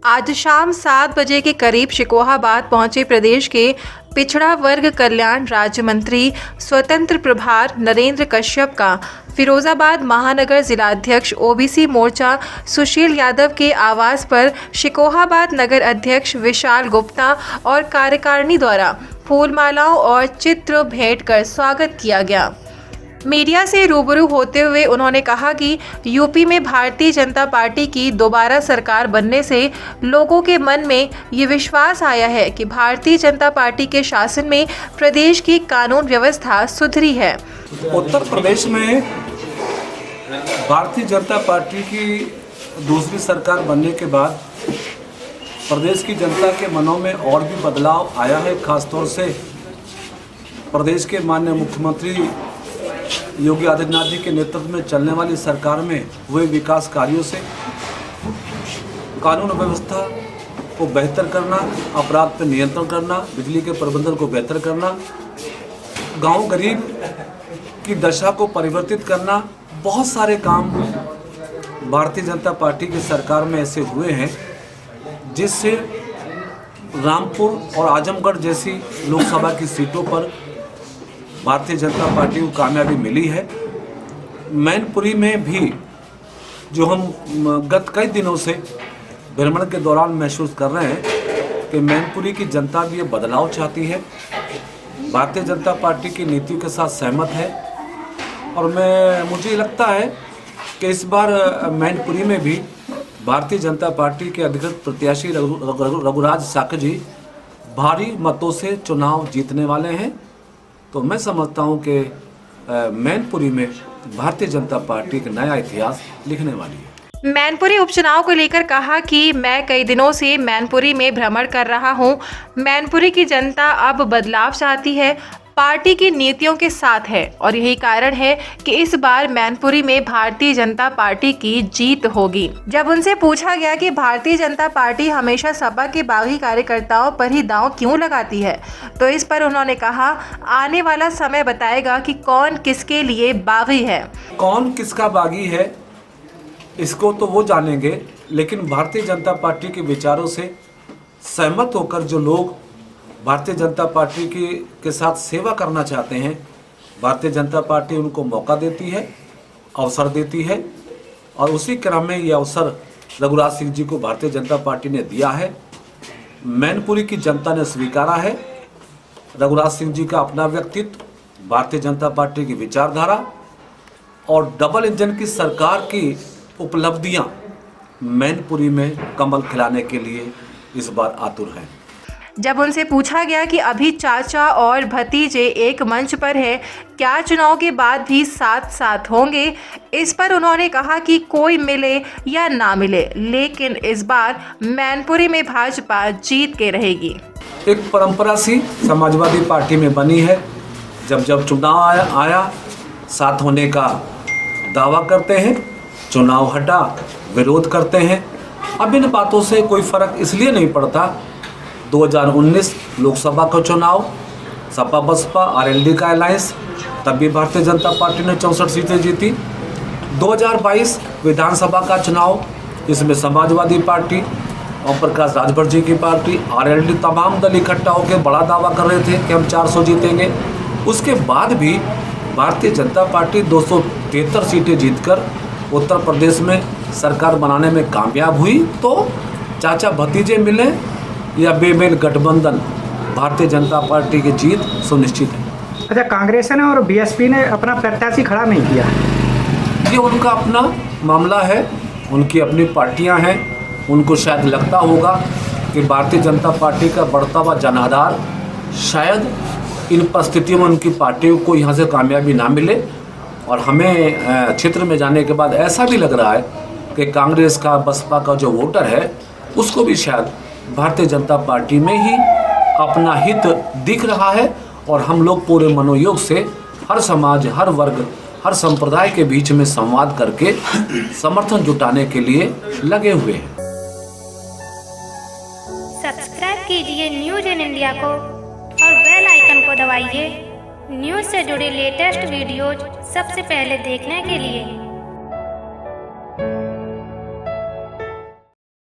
आज शाम 7 बजे के करीब शिकोहाबाद पहुंचे प्रदेश के पिछड़ा वर्ग कल्याण राज्य मंत्री स्वतंत्र प्रभार नरेंद्र कश्यप का फिरोजाबाद महानगर जिलाध्यक्ष ओबीसी मोर्चा सुशील यादव के आवास पर शिकोहाबाद नगर अध्यक्ष विशाल गुप्ता और कार्यकारिणी द्वारा फूलमालाओं और चित्र भेंट कर स्वागत किया गया। मीडिया से रूबरू होते हुए उन्होंने कहा कि यूपी में भारतीय जनता पार्टी की दोबारा सरकार बनने से लोगों के मन में ये विश्वास आया है कि भारतीय जनता पार्टी के शासन में प्रदेश की कानून व्यवस्था सुधरी है। उत्तर प्रदेश में भारतीय जनता पार्टी की दूसरी सरकार बनने के बाद प्रदेश की जनता के मनों में और भी बदलाव आया है। खासतौर से प्रदेश के माननीय मुख्यमंत्री योगी आदित्यनाथ जी के नेतृत्व में चलने वाली सरकार में हुए विकास कार्यों से कानून व्यवस्था को बेहतर करना, अपराध पर नियंत्रण करना, बिजली के प्रबंधन को बेहतर करना, गांव गरीब की दशा को परिवर्तित करना, बहुत सारे काम भारतीय जनता पार्टी की सरकार में ऐसे हुए हैं जिससे रामपुर और आजमगढ़ जैसी लोकसभा की सीटों पर भारतीय जनता पार्टी को कामयाबी मिली है। मैनपुरी में भी जो हम गत कई दिनों से भ्रमण के दौरान महसूस कर रहे हैं कि मैनपुरी की जनता भी ये बदलाव चाहती है, भारतीय जनता पार्टी की नीतियों के साथ सहमत है। और मुझे लगता है कि इस बार मैनपुरी में भी भारतीय जनता पार्टी के अधिकृत प्रत्याशी रघुराज साक्य जी भारी मतों से चुनाव जीतने वाले हैं। तो मैं समझता हूं कि मैनपुरी में भारतीय जनता पार्टी एक नया इतिहास लिखने वाली है। मैनपुरी उपचुनाव को लेकर कहा कि मैं कई दिनों से मैनपुरी में भ्रमण कर रहा हूं। मैनपुरी की जनता अब बदलाव चाहती है, पार्टी की नीतियों के साथ है और यही कारण है कि इस बार मैनपुरी में भारतीय जनता पार्टी की जीत होगी। जब उनसे पूछा गया कि भारतीय जनता पार्टी हमेशा सपा के बागी कार्यकर्ताओं पर ही दांव क्यों लगाती है, तो इस पर उन्होंने कहा, आने वाला समय बताएगा कि कौन किसके लिए बागी है। कौन किसका बागी है इसको तो वो जानेंगे, लेकिन भारतीय जनता पार्टी के विचारों से सहमत होकर जो लोग भारतीय जनता पार्टी के साथ सेवा करना चाहते हैं, भारतीय जनता पार्टी उनको मौका देती है, अवसर देती है। और उसी क्रम में ये अवसर रघुराज सिंह जी को भारतीय जनता पार्टी ने दिया है। मैनपुरी की जनता ने स्वीकारा है रघुराज सिंह जी का अपना व्यक्तित्व, भारतीय जनता पार्टी की विचारधारा और डबल इंजन की सरकार की उपलब्धियां मैनपुरी में कमल खिलाने के लिए इस बार आतुर हैं। जब उनसे पूछा गया कि अभी चाचा और भतीजे एक मंच पर हैं, क्या चुनाव के बाद भी साथ साथ होंगे, इस पर उन्होंने कहा कि कोई मिले या ना मिले, लेकिन इस बार मैनपुरी में भाजपा जीत के रहेगी। एक परंपरा सी समाजवादी पार्टी में बनी है, जब जब चुनाव आया साथ होने का दावा करते हैं, चुनाव हटा विरोध करते हैं। अब इन बातों से कोई फर्क इसलिए नहीं पड़ता। 2019 लोकसभा का चुनाव, सपा बसपा आरएलडी का अलायंस, तब भी भारतीय जनता पार्टी ने 64 सीटें जीती। 2022 विधानसभा का चुनाव, इसमें समाजवादी पार्टी, ओम प्रकाश राजभर जी की पार्टी, आरएलडी, तमाम दल इकट्ठा होकर बड़ा दावा कर रहे थे कि हम 400 जीतेंगे। उसके बाद भी भारतीय जनता पार्टी 273 सीटें जीतकर उत्तर प्रदेश में सरकार बनाने में कामयाब हुई। तो चाचा भतीजे मिले या बेमेल गठबंधन, भारतीय जनता पार्टी की जीत सुनिश्चित है। अच्छा, कांग्रेस ने और बीएसपी ने अपना प्रत्याशी खड़ा नहीं किया, ये उनका अपना मामला है, उनकी अपनी पार्टियां हैं। उनको शायद लगता होगा कि भारतीय जनता पार्टी का बढ़ता हुआ जनाधार शायद इन परिस्थितियों में उनकी पार्टी को यहाँ से कामयाबी ना मिले। और हमें क्षेत्र में जाने के बाद ऐसा भी लग रहा है कि कांग्रेस का, बसपा का जो वोटर है उसको भी शायद भारतीय जनता पार्टी में ही अपना हित दिख रहा है। और हम लोग पूरे मनोयोग से हर समाज, हर वर्ग, हर संप्रदाय के बीच में संवाद करके समर्थन जुटाने के लिए लगे हुए हैं। सब्सक्राइब कीजिए न्यूज़ इन इंडिया को और बेल आइकन को दबाइए न्यूज़ से जुड़े लेटेस्ट वीडियोज सबसे पहले देखने के लिए।